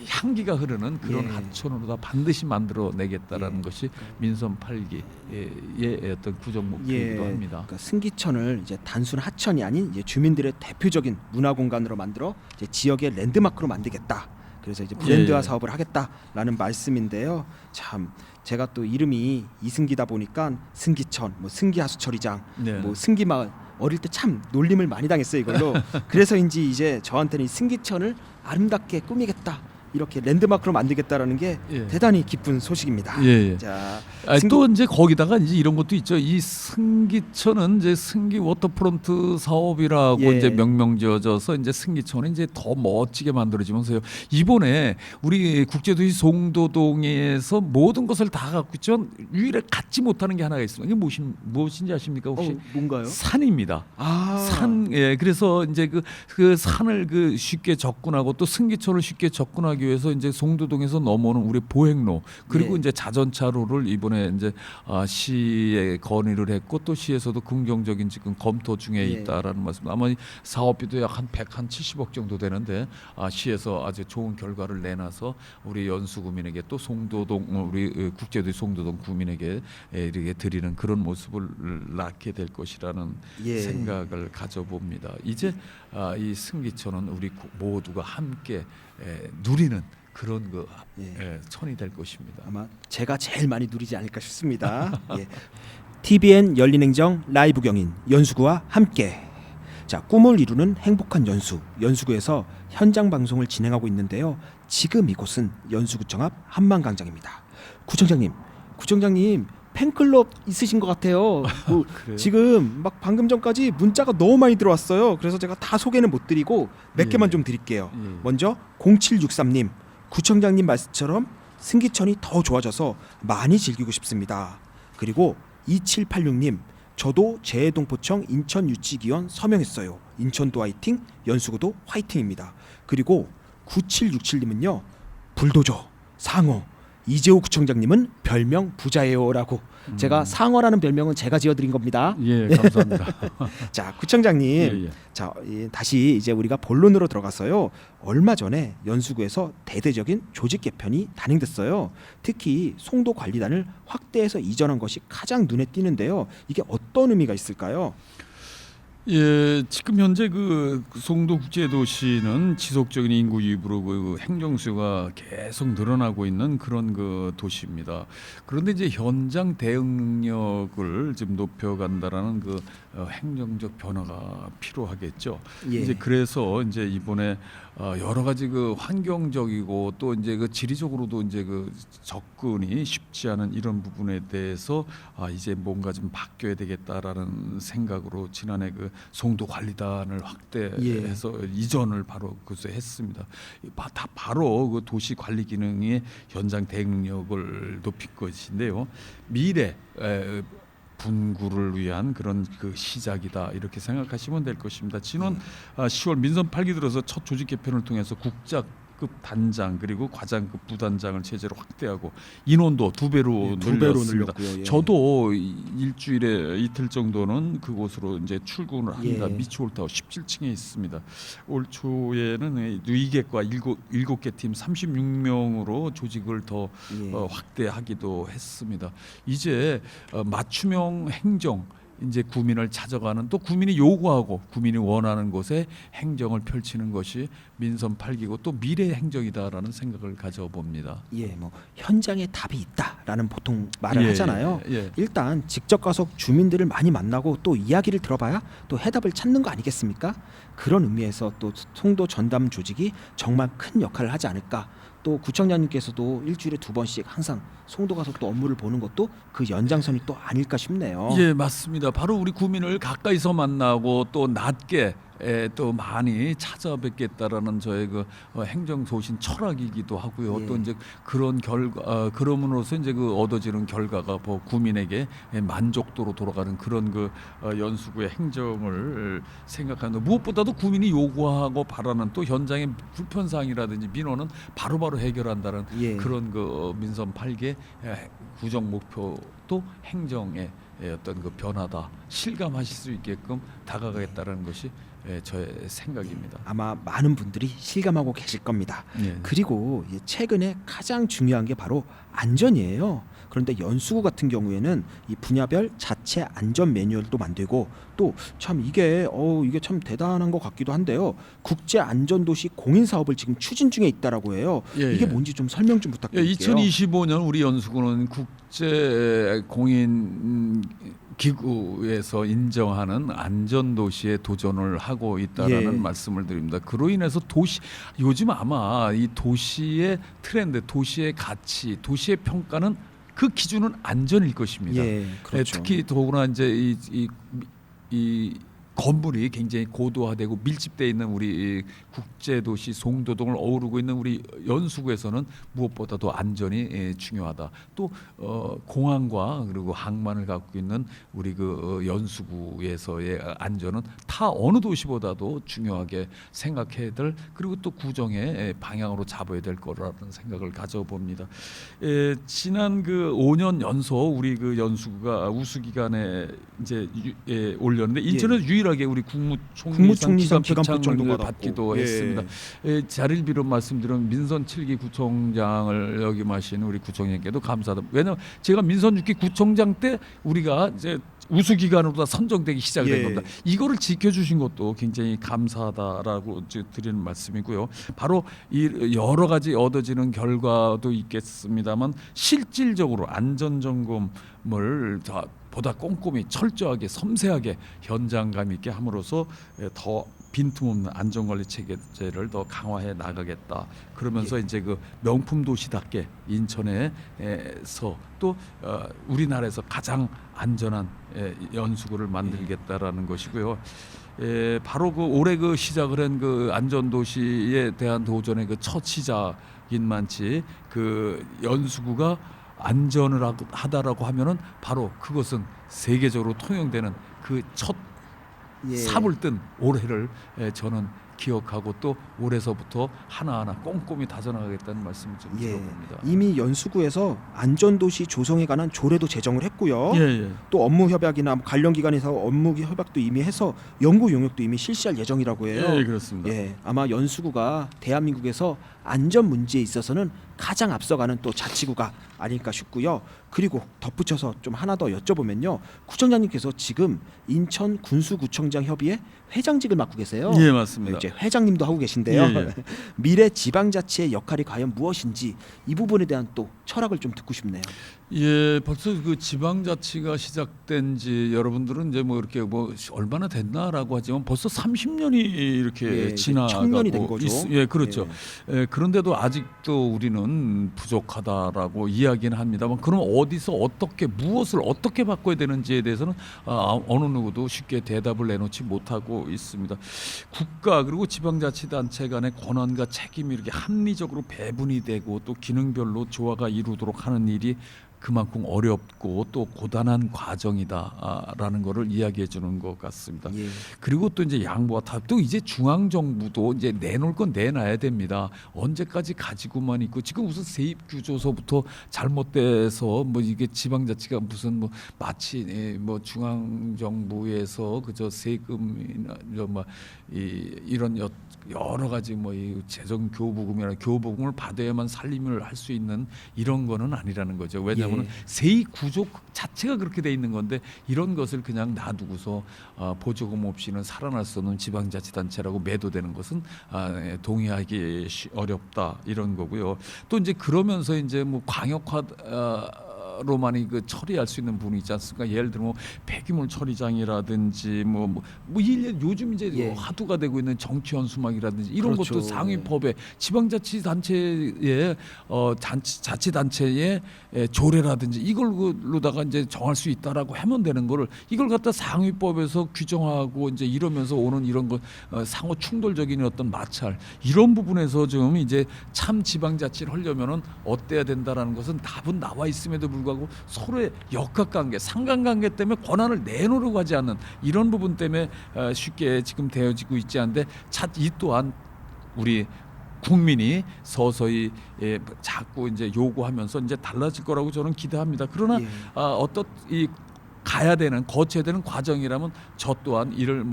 향기가 흐르는 그런
예.
하천으로다 반드시 만들어내겠다라는 것이 민선 8기의 어떤 구정 목표이기도 합니다.
그러니까 승기천을 이제 단순 하천이 아닌 이제 주민들의 대표적인 문화 공간으로 만들어 이제 지역의 랜드마크로 만들겠다. 그래서 이제 브랜드화
예.
사업을 하겠다라는 말씀인데요. 참 제가 또 이름이 이승기다 보니까 승기천, 뭐 승기하수처리장,
네.
뭐 승기마을 어릴 때 참 놀림을 많이 당했어요 이걸로. 그래서인지 이제 저한테는 이 승기천을 아름답게 꾸미겠다. 이렇게 랜드마크로 만들겠다라는 게
예.
대단히 기쁜 소식입니다.
예.
자,
또 이제 거기다가 이제 이런 것도 있죠. 이 승기천은 이제 승기 워터프론트 사업이라고
예.
이제 명명지어져서 이제 승기천이 이제 더 멋지게 만들어지면서요. 이번에 우리 국제도시 송도동에서 모든 것을 다 갖고 있지만 유일하게 갖지 못하는 게 하나가 있습니다. 이게 무엇인지 아십니까 혹시?
뭔가요?
산입니다.
산.
예, 그래서 이제 그 산을 그 쉽게 접근하고 또 승기천을 쉽게 접근하기 위해서 이제 송도동에서 넘어오는 우리 보행로 그리고
예.
이제 자전차로를 이번에 이제 시에 건의를 했고 또 시에서도 긍정적인 지금 검토 중에
예.
있다라는 말씀. 아마 이 사업비도 약 한 170억 정도 되는데 시에서 아주 좋은 결과를 내놔서 우리 연수구민에게 또 송도동 우리 국제도시 송도동 구민에게 이렇게 드리는 그런 모습을 낳게 될 것이라는
예.
생각을 가져봅니다. 이제 이 승기천은 우리 모두가 함께 누리는 그런 그 천이 될 것입니다.
아마 제가 제일 많이 누리지 않을까 싶습니다. 예. TVN 열린행정 라이브 경인 연수구와 함께 자 꿈을 이루는 행복한 연수구에서 현장 방송을 진행하고 있는데요. 지금 이곳은 연수구청 앞 한만광장입니다. 구청장님 팬클럽 있으신 것 같아요. 뭐
그래요?
지금 막 방금 전까지 문자가 너무 많이 들어왔어요. 그래서 제가 다 소개는 못 드리고 몇
예.
개만 좀 드릴게요.
예.
먼저 0763님 구청장님 말씀처럼 승기천이 더 좋아져서 많이 즐기고 싶습니다. 그리고 2786님 저도 재해동포청 인천유치기원 서명했어요. 인천도 화이팅, 연수구도 화이팅입니다. 그리고 9767님은요 불도저, 상어, 이재호 구청장님은 별명 부자예요라고. 제가 상어라는 별명은 제가 지어드린 겁니다.
예, 감사합니다.
자 구청장님,
예.
자 다시 이제 우리가 본론으로 들어가서요. 얼마 전에 연수구에서 대대적인 조직 개편이 단행됐어요. 특히 송도 관리단을 확대해서 이전한 것이 가장 눈에 띄는데요. 이게 어떤 의미가 있을까요?
예, 지금 현재 그 송도 국제도시는 지속적인 인구 유입으로 그 행정 수요가 계속 늘어나고 있는 그런 그 도시입니다. 그런데 이제 현장 대응 능력을 좀 높여간다라는 그 행정적 변화가 필요하겠죠.
예.
이제 그래서 이제 이번에 여러 가지 그 환경적이고 또 이제 그 지리적으로도 이제 그 접근이 쉽지 않은 이런 부분에 대해서 이제 뭔가 좀 바뀌어야 되겠다라는 생각으로 지난해 그 송도 관리단을 확대해서 이전을 바로 그래서 했습니다. 다 바로 그 도시 관리 기능의 현장 대응력을 높일 것인데요. 미래 분구를 위한 그런 그 시작이다 이렇게 생각하시면 될 것입니다. 지난 10월 민선 8기 들어서 첫 조직 개편을 통해서 국자급 단장 그리고 과장급 부단장을 체제로 확대하고 인원도 2배로
두 배로
늘렸습니다.
늘렸고요. 예.
저도 일주일에 이틀 정도는 그곳으로 이제 출근을 합니다.
예.
미추홀타워 17층에 있습니다. 올 초에는 위객과 7개 팀 36명으로 조직을 더
예.
확대하기도 했습니다. 이제 맞춤형 행정 이제 구민을 찾아가는 또 구민이 요구하고 구민이 원하는 곳에 행정을 펼치는 것이 민선 8기고 또 미래 행정이다라는 생각을 가져봅니다.
예, 뭐 현장에 답이 있다라는 보통 말을
예,
하잖아요.
예.
일단 직접 가서 주민들을 많이 만나고 또 이야기를 들어봐야 또 해답을 찾는 거 아니겠습니까? 그런 의미에서 또 송도 전담 조직이 정말 큰 역할을 하지 않을까. 또 구청장님께서도 일주일에 2번씩 항상 송도 가서 또 업무를 보는 것도 그 연장선이 또 아닐까 싶네요.
예, 맞습니다. 바로 우리 구민을 가까이서 만나고 또 낮게 또 많이 찾아뵙겠다라는 저의 그 행정 소신 철학이기도 하고요.
예.
또 이제 그런 결과 그럼으로써 이제 그 얻어지는 결과가 뭐 구민에게 만족도로 돌아가는 그런 그 연수구의 행정을 생각하는 무엇보다도 구민이 요구하고 바라는 또 현장의 불편 사항이라든지 민원은 바로바로 해결한다는
예.
그런 그 민선 8개 구정 목표도 행정의 어떤 그 변화다 실감하실 수 있게끔 다가가겠다는 것이 저의 생각입니다.
아마 많은 분들이 실감하고 계실 겁니다.
예.
그리고 최근에 가장 중요한 게 바로 안전이에요. 그런데 연수구 같은 경우에는 이 분야별 자체 안전 매뉴얼도 만들고 또 참 이게 참 대단한 것 같기도 한데요. 국제 안전도시 공인 사업을 지금 추진 중에 있다라고 해요.
예,
이게
예.
뭔지 좀 설명 좀 부탁드릴게요.
2025년 우리 연수구는 국제 공인 기구에서 인정하는 안전도시에 도전을 하고 있다라는
예.
말씀을 드립니다. 그로 인해서 요즘 아마 이 도시의 트렌드, 도시의 가치, 도시의 평가는 그 기준은 안전일 것입니다.
예, 그렇죠.
특히 더구나 이제 이 건물이 굉장히 고도화되고 밀집되어 있는 우리 국제도시 송도동을 어우르고 있는 우리 연수구에서는 무엇보다도 안전이 중요하다. 또 공항과 그리고 항만을 갖고 있는 우리 그 연수구에서의 안전은 타 어느 도시보다도 중요하게 생각해야 될 그리고 또 구정의 방향으로 잡아야 될 거라는 생각을 가져봅니다. 지난 그 5년 연속 우리 그 연수구가 우수 기간에 이제 올렸는데 인천은 유일하게 우리 국무총리상 기관포장도 받기도
예.
했습니다. 자리를 빌어 말씀드리면 민선 7기 구청장을 역임하신 우리 구청장님께도 감사하다. 왜냐하면 제가 민선 6기 구청장 때 우리가 이제 우수 기관으로 선정되기 시작된
예.
겁니다. 이거를 지켜주신 것도 굉장히 감사하다라고 드리는 말씀이고요. 바로 이 여러 가지 얻어지는 결과도 있겠습니다만 실질적으로 안전 점검을 보다 꼼꼼히 철저하게 섬세하게 현장감 있게 함으로써 더 빈틈없는 안전관리 체계를 더 강화해 나가겠다. 그러면서 이제 그 명품 도시답게 인천에서 또 우리나라에서 가장 안전한 연수구를 만들겠다라는 것이고요. 바로 그 올해 그 시작을 한 그 안전도시에 대한 도전의 그 첫 시작인 만치 그 연수구가 안전을 하다라고 하면은 바로 그것은 세계적으로 통용되는 그 첫 삽을 뜬 올해를 저는 기억하고 또 올해서부터 하나하나 꼼꼼히 다져나가겠다는 말씀을 좀 드려봅니다.
이미 연수구에서 안전도시 조성에 관한 조례도 제정을 했고요.
예.
또 업무 협약이나 관련 기관에서 업무 협약도 이미 해서 연구 용역도 이미 실시할 예정이라고 해요.
예, 그렇습니다.
아마 연수구가 대한민국에서 안전 문제에 있어서는 가장 앞서가는 또 자치구가 아닐까 싶고요. 그리고 덧붙여서 좀 하나 더 여쭤보면요. 구청장님께서 지금 인천 군수구청장 협의회 회장직을 맡고 계세요.
예, 맞습니다.
이제 회장님도 하고 계신데요.
예, 예.
미래 지방자치의 역할이 과연 무엇인지 이 부분에 대한 또 철학을 좀 듣고 싶네요.
예, 벌써 그 지방자치가 시작된 지 여러분들은 이제 뭐 이렇게 뭐 얼마나 됐나라고 하지만 벌써 30년이 이렇게
예, 이제
지나가고
청년이 된 거죠.
예, 그렇죠. 예, 그런데도 아직도 우리는 부족하다라고 이야기는 합니다만, 그럼 어디서 어떻게 무엇을 어떻게 바꿔야 되는지에 대해서는 어느 누구도 쉽게 대답을 내놓지 못하고 있습니다. 국가 그리고 지방자치단체 간의 권한과 책임이 이렇게 합리적으로 배분이 되고 또 기능별로 조화가 이루도록 하는 일이 그만큼 어렵고 또 고단한 과정이다라는 것을 이야기해 주는 것 같습니다.
예.
그리고 또 이제 양보와 또 이제 중앙 정부도 이제 내놓을 건 내놔야 됩니다. 언제까지 가지고만 있고 지금 무슨 세입 규조서부터 잘못돼서 뭐 이게 지방자치가 무슨 뭐 마치 뭐 중앙 정부에서 그저 세금이나 이런 여러 가지 뭐 이 재정 교부금이나 교부금을 받아야만 살림을 할 수 있는 이런 거는 아니라는 거죠. 왜냐하면 세입 구조 자체가 그렇게 돼 있는 건데 이런 것을 그냥 놔두고서 보조금 없이는 살아날 수 없는 지방자치단체라고 매도되는 것은 동의하기 어렵다 이런 거고요. 또 이제 그러면서 이제 뭐 광역화 로만이 그 처리할 수 있는 부분이 있지 않습니까? 예를 들면 뭐 폐기물 처리장이라든지 요즘 이제
예.
화두가 되고 있는 정치 현수막이라든지 이런
그렇죠.
것도 상위법에 지방자치단체의 자치단체의 조례라든지 이걸로다가 이제 정할 수 있다라고 하면 되는 거를 이걸 갖다 상위법에서 규정하고 이제 이러면서 오는 이런 거 상호 충돌적인 어떤 마찰 이런 부분에서 좀 이제 참 지방자치를 하려면은 어때야 된다라는 것은 답은 나와 있음에도 불구하고 서로의 역학관계, 상관관계 때문에 권한을 내놓으려고 하지 않는 이런 부분 때문에 쉽게 지금 되어지고 있지 않은데 이 또한 우리 국민이 서서히 자꾸 이제 요구하면서 이제 달라질 거라고 저는 기대합니다. 그러나
예.
어떤 이 가야 되는 거쳐야 되는 과정이라면 저 또한 이를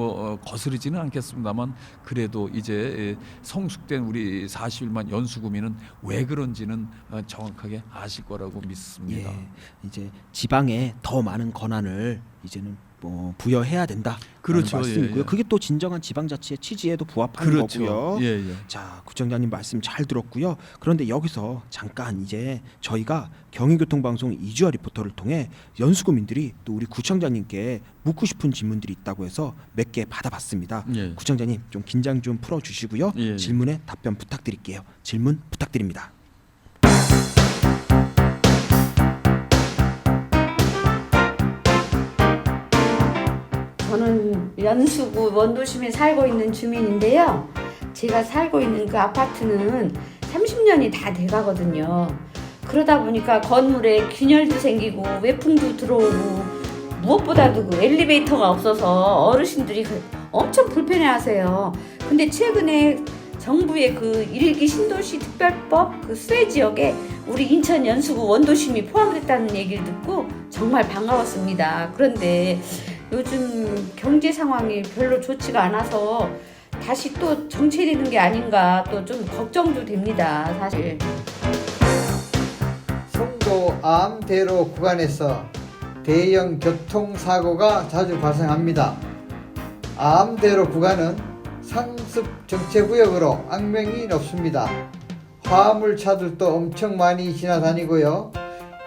거스르지는 않겠습니다만 그래도 이제 성숙된 우리 41만 연수구민은 왜 그런지는 정확하게 아실 거라고 믿습니다.
예. 이제 지방에 더 많은 권한을 이제는 부여해야 된다.
그렇죠.
말씀이고요.
예, 예.
그게 또 진정한 지방자치의 취지에도 부합하는
그렇죠.
거고요.
예, 예.
자, 구청장님 말씀 잘 들었고요. 그런데 여기서 잠깐 이제 저희가 경의교통방송 이주아 리포터를 통해 연수구민들이 또 우리 구청장님께 묻고 싶은 질문들이 있다고 해서 몇 개 받아봤습니다.
예.
구청장님 좀 긴장 좀 풀어주시고요.
예, 예.
질문에 답변 부탁드릴게요. 질문 부탁드립니다.
저는 연수구 원도심에 살고 있는 주민인데요. 제가 살고 있는 그 아파트는 30년이 다 돼가거든요. 그러다 보니까 건물에 균열도 생기고 외풍도 들어오고 무엇보다도 그 엘리베이터가 없어서 어르신들이 엄청 불편해하세요. 근데 최근에 정부의 그 1기 신도시 특별법 그 수해 지역에 우리 인천 연수구 원도심이 포함됐다는 얘기를 듣고 정말 반가웠습니다. 그런데 요즘 경제 상황이 별로 좋지가 않아서 다시 또 정체되는 게 아닌가 또 좀 걱정도 됩니다, 사실.
송도 암대로 구간에서 대형 교통사고가 자주 발생합니다. 암대로 구간은 상습 정체구역으로 악명이 높습니다. 화물차들도 엄청 많이 지나다니고요.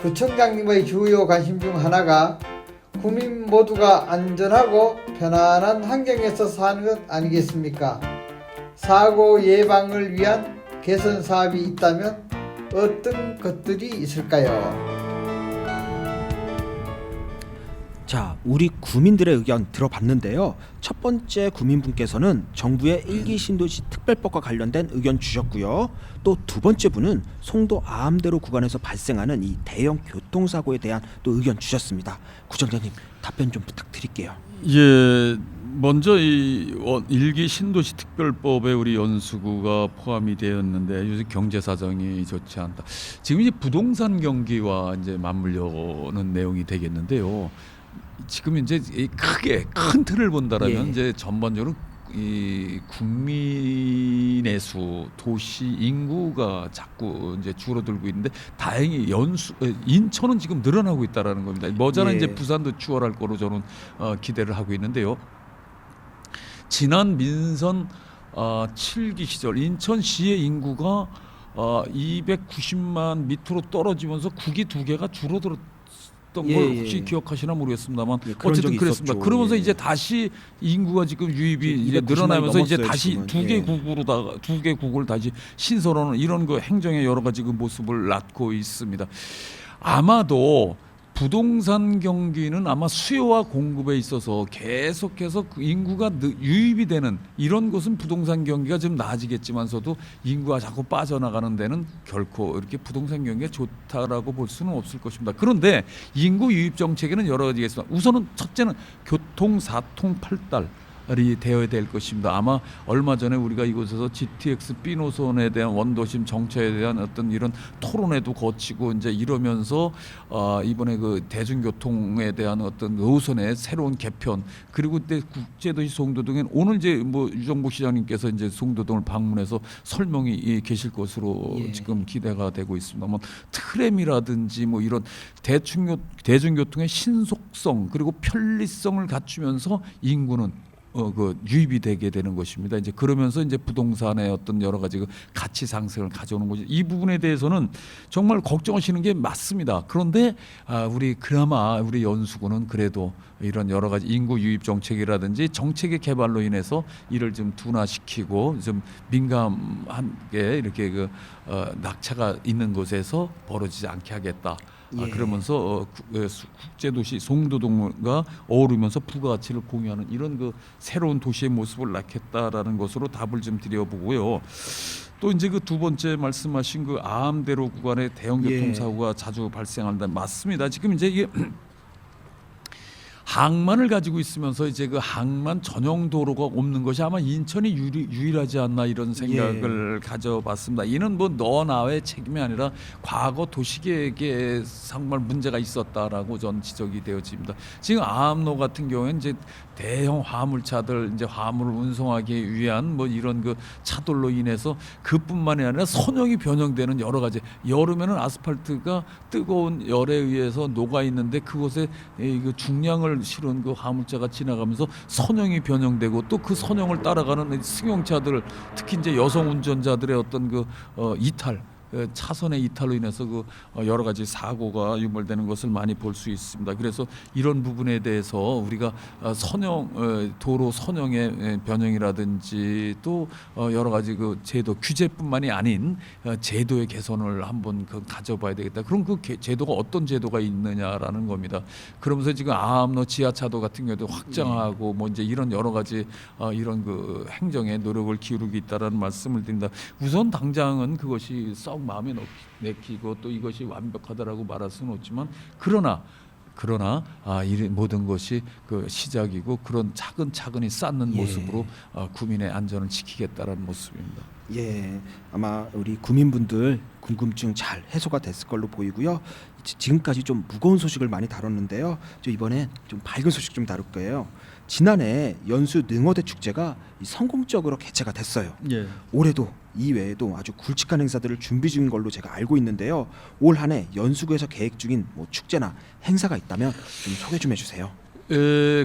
구청장님의 주요 관심 중 하나가 국민 모두가 안전하고 편안한 환경에서 사는 것 아니겠습니까? 사고 예방을 위한 개선 사업이 있다면 어떤 것들이 있을까요?
자, 우리 구민들의 의견 들어봤는데요. 첫 번째 구민분께서는 정부의 1기 신도시 특별법과 관련된 의견 주셨고요. 또 두 번째 분은 송도 아암대로 구간에서 발생하는 이 대형 교통사고에 대한 또 의견 주셨습니다. 구청장님 답변 좀 부탁드릴게요.
예, 먼저 이 1기 신도시 특별법에 우리 연수구가 포함이 되었는데 요새 경제 사정이 좋지 않다. 지금 이제 부동산 경기와 이제 맞물려는 내용이 되겠는데요. 지금 이제 크게 큰 틀을 본다라면
예.
이제 전반적으로 이 국민의 수, 도시 인구가 자꾸 이제 줄어들고 있는데 다행히 인천은 지금 늘어나고 있다라는 겁니다. 머지않아
예.
이제 부산도 추월할 거로 저는 기대를 하고 있는데요. 지난 민선 7기 시절 인천시의 인구가 290만 밑으로 떨어지면서 국이 2개가 줄어들었던
예,
걸
예.
혹시 기억하시나 모르겠습니다만
예, 그런
어쨌든
적이
그랬습니다.
있었죠.
그러면서
예.
이제 다시 인구가 지금 유입이 이제
290만이
늘어나면서 이제
넘었어요,
다시
지금은.
두 개
예.
국으로다가 2개 국을 다시 신설하는 이런 그 행정의 여러 가지 그 모습을 낳고 있습니다. 아마도 부동산 경기는 아마 수요와 공급에 있어서 계속해서 그 인구가 유입이 되는 이런 곳은 부동산 경기가 좀 나아지겠지만서도 인구가 자꾸 빠져나가는 데는 결코 이렇게 부동산 경기가 좋다라고 볼 수는 없을 것입니다. 그런데 인구 유입 정책에는 여러 가지가 있습니다. 우선은 첫째는 교통 사통팔달 이 되어야 될 것입니다. 아마 얼마 전에 우리가 이곳에서 GTX B 노선에 대한 원도심 정체에 대한 어떤 이런 토론회도 거치고 이제 이러면서 이번에 그 대중교통에 대한 어떤 노선의 새로운 개편 그리고 그때 국제도시 송도동에 오늘 이제 뭐 유정복 시장님께서 이제 송도동을 방문해서 설명이 계실 것으로
예.
지금 기대가 되고 있습니다. 뭐 트램이라든지 뭐 이런 대중교통의 신속성 그리고 편리성을 갖추면서 인구는 그 유입이 되게 되는 것입니다. 이제 그러면서 이제 부동산의 어떤 여러 가지 그 가치 상승을 가져오는 거죠. 이 부분에 대해서는 정말 걱정하시는 게 맞습니다. 그런데 우리 그나마 우리 연수구는 그래도 이런 여러 가지 인구 유입 정책이라든지 정책의 개발로 인해서 이를 좀 둔화시키고 좀 민감하게 이렇게 그 낙차가 있는 곳에서 벌어지지 않게 하겠다.
예.
그러면서 국제도시 송도동과 어우르면서 부가가치를 공유하는 이런 그 새로운 도시의 모습을 낳겠다라는 것으로 답을 좀 드려보고요. 또 이제 그 두 번째 말씀하신 그 아암대로 구간의 대형 교통사고가 자주 발생한다. 맞습니다. 지금 이제 이게 항만을 가지고 있으면서 이제 그 항만 전용 도로가 없는 것이 아마 인천이 유일하지 않나 이런 생각을 가져봤습니다. 이는 뭐 너 나의 책임이 아니라 과거 도시계획에 정말 문제가 있었다라고 전 지적이 되어집니다. 지금 아암로 같은 경우에는 이제 대형 화물차들 이제 화물을 운송하기 위한 뭐 이런 그 차돌로 인해서 그뿐만이 아니라 선형이 변형되는 여러 가지 여름에는 아스팔트가 뜨거운 열에 의해서 녹아 있는데 그곳에 그 중량을 실은 그 화물차가 지나가면서 선형이 변형되고 또 그 선형을 따라가는 승용차들 특히 이제 여성 운전자들의 어떤 그 이탈 차선의 이탈로 인해서 그 여러 가지 사고가 유발되는 것을 많이 볼 수 있습니다. 그래서 이런 부분에 대해서 우리가 선형 도로 선형의 변형이라든지 또 여러 가지 그 제도 규제뿐만이 아닌 제도의 개선을 한번 가져봐야 되겠다. 그럼 그 제도가 어떤 제도가 있느냐라는 겁니다. 그러면서 지금 아암로 지하차도 같은 경우도 확장하고 뭐 이제 이런 여러 가지 이런 그 행정에 노력을 기울이고 있다라는 말씀을 드립니다. 우선 당장은 그것이 썩 마음에 내키고 또 이것이 완벽하다라고 말할 수는 없지만 그러나 이 모든 것이 그 시작이고 그런 차근차근히 쌓는 모습으로 구민의 안전을 지키겠다라는 모습입니다.
예, 아마 우리 구민분들 궁금증 잘 해소가 됐을 걸로 보이고요. 지금까지 좀 무거운 소식을 많이 다뤘는데요. 저 이번엔 좀 밝은 소식 좀 다룰 거예요. 지난해 연수 능어대 축제가 성공적으로 개최가 됐어요.
예.
올해도 이 외에도 아주 굵직한 행사들을 준비 중인 걸로 제가 알고 있는데요. 올 한 해 연수구에서 계획 중인 뭐 축제나 행사가 있다면 좀 소개 좀 해주세요.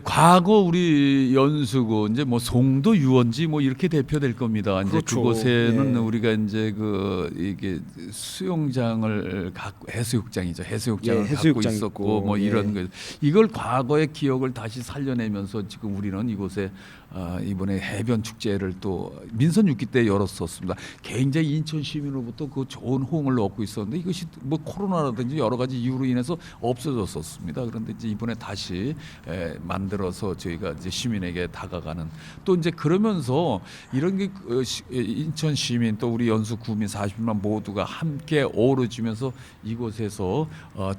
과거 우리 연수구 이제 뭐 송도 유원지 뭐 이렇게 대표될 겁니다. 이제
그렇죠.
그곳에는
예.
우리가 이제 그 이게 수영장을 갖고 해수욕장이죠. 해수욕장을
예,
갖고
해수욕장
있었고
있고,
뭐 이런
예.
거 이걸 과거의 기억을 다시 살려내면서 지금 우리는 이곳에 이번에 해변 축제를 또 민선 6기 때 열었었습니다. 굉장히 인천 시민으로부터 그 좋은 호응을 얻고 있었는데 이것이 뭐 코로나라든지 여러 가지 이유로 인해서 없어졌었습니다. 그런데 이제 이번에 다시 만들어서 저희가 이제 시민에게 다가가는 또 이제 그러면서 이런 게 인천 시민 또 우리 연수 구민 40만 모두가 함께 어우러지면서 이곳에서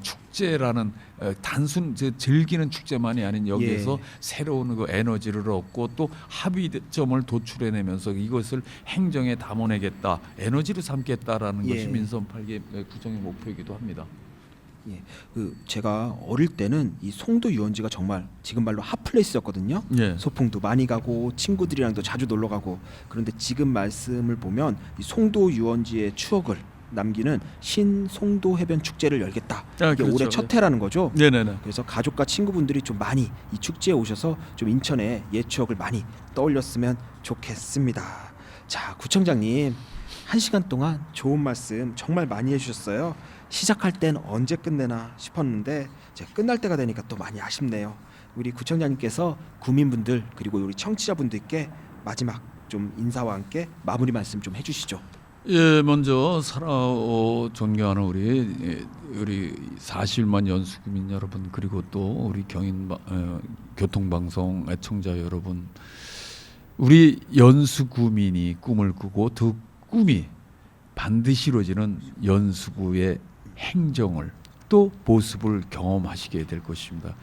축제라는 단순 즐기는 축제만이 아닌 여기에서 새로운 그 에너지를 얻고 또 합의점을 도출해내면서 이것을 행정에 담아내겠다, 에너지로 삼겠다라는 것이 민선 8개 구정의 목표이기도 합니다.
예, 제가 어릴 때는 이 송도 유원지가 정말 지금 말로 핫플레이스였거든요.
예.
소풍도 많이 가고 친구들이랑도 자주 놀러 가고. 그런데 지금 말씀을 보면 이 송도 유원지의 추억을 남기는 신송도 해변 축제를 열겠다.
아,
이게
그렇죠.
올해 첫 해라는 거죠.
네네네.
그래서 가족과 친구분들이 좀 많이 이 축제에 오셔서 좀 인천의 옛 추억을 많이 떠올렸으면 좋겠습니다. 자, 구청장님 1시간 동안 좋은 말씀 정말 많이 해주셨어요. 시작할 땐 언제 끝내나 싶었는데 이제 끝날 때가 되니까 또 많이 아쉽네요. 우리 구청장님께서 구민분들 그리고 우리 청취자분들께 마지막 좀 인사와 함께 마무리 말씀 좀 해주시죠.
예, 먼저 존경하는 우리 41만 연수구민 여러분, 그리고 또 우리 교통방송 애청자 여러분, 우리 연수구민이 꿈을 꾸고 그 꿈이 반드시 이루어지는 연수구의 행정을 또 모습을 경험하시게 될 것입니다.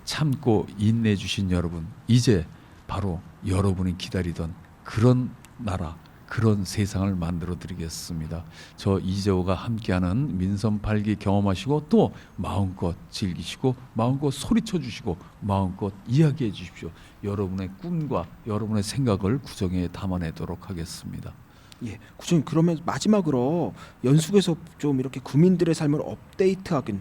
참고 인내해 주신 여러분, 이제 바로 여러분이 기다리던 그런 나라, 그런 세상을 만들어 드리겠습니다. 저 이재호가 함께하는 민선 8기 경험하시고 또 마음껏 즐기시고 마음껏 소리쳐 주시고 마음껏 이야기해 주십시오. 여러분의 꿈과 여러분의 생각을 구정에 담아내도록 하겠습니다.
예, 구청님 그러면 마지막으로 연수구에서 좀 이렇게 구민들의 삶을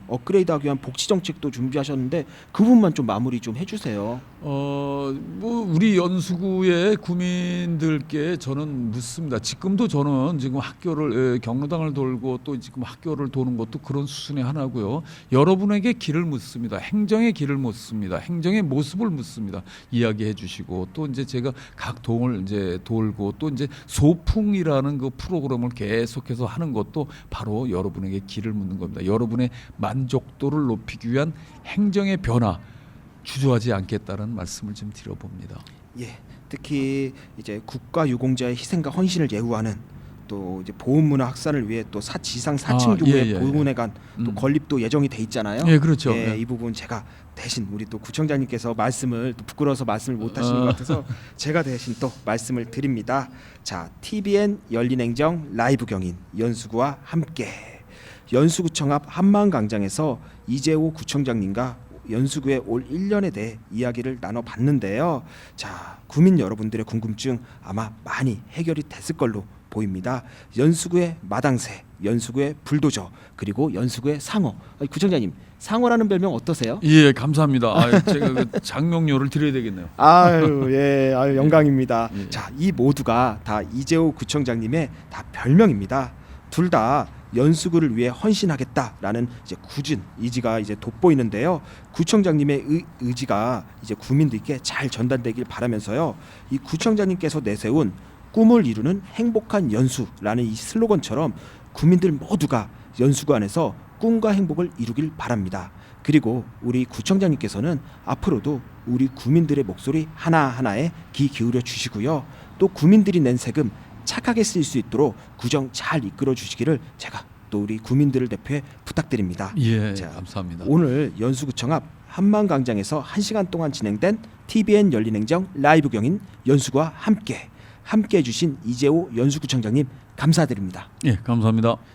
업그레이드하기 위한 복지 정책도 준비하셨는데 그 부분만 좀 마무리 좀 해주세요.
우리 연수구의 구민들께 저는 묻습니다. 지금도 저는 지금 학교를 경로당을 돌고 또 지금 학교를 도는 것도 그런 수순의 하나고요. 여러분에게 길을 묻습니다. 행정의 길을 묻습니다. 행정의 모습을 묻습니다. 이야기해 주시고 또 이제 제가 각 동을 이제 돌고 또 이제 소풍이라는 그 프로그램을 계속해서 하는 것도 바로 여러분에게 길을 묻는 겁니다. 여러분의 만족도를 높이기 위한 행정의 변화 주저하지 않겠다는 말씀을 좀 드려봅니다.
예, 특히 이제 국가유공자의 희생과 헌신을 예우하는 또 이제 보훈문화 확산을 위해 또 지상 4층 규모의 보훈회관 또 건립도 예정이 돼 있잖아요.
예, 그렇죠.
예, 이 부분 제가 대신 우리 또 구청장님께서 말씀을 또 부끄러워서 말씀을 못 하시는 것 같아서 제가 대신 또 말씀을 드립니다. 자, TVN 열린행정 라이브 경인 연수구와 함께 연수구청 앞 한마음광장에서 이재호 구청장님과 연수구의 올 1년에 대해 이야기를 나눠봤는데요. 자, 구민 여러분들의 궁금증 아마 많이 해결이 됐을 걸로 보입니다. 연수구의 마당새, 연수구의 불도저, 그리고 연수구의 상어. 구청장님, 상어라는 별명 어떠세요?
예, 감사합니다. 제가 그 장명료를 드려야 되겠네요.
아유, 예, 아유, 영광입니다.
예.
자, 이 모두가 다 이재호 구청장님의 다 별명입니다. 둘 다 연수구를 위해 헌신하겠다라는 이제 굳은 의지가 이제 돋보이는데요. 구청장님의 의지가 이제 구민들께 잘 전달되길 바라면서요. 이 구청장님께서 내세운 꿈을 이루는 행복한 연수라는 이 슬로건처럼 구민들 모두가 연수구 안에서 꿈과 행복을 이루길 바랍니다. 그리고 우리 구청장님께서는 앞으로도 우리 구민들의 목소리 하나하나에 귀 기울여 주시고요. 또 구민들이 낸 세금 착하게 쓸 수 있도록 구정 잘 이끌어 주시기를 제가 또 우리 구민들을 대표해 부탁드립니다.
예,
자,
감사합니다.
오늘 연수구청 앞 한마음광장에서 1시간 동안 진행된 TVN 열린행정 라이브 경인 연수구와 함께 해주신 이재호 연수구청장님 감사드립니다.
예, 감사합니다.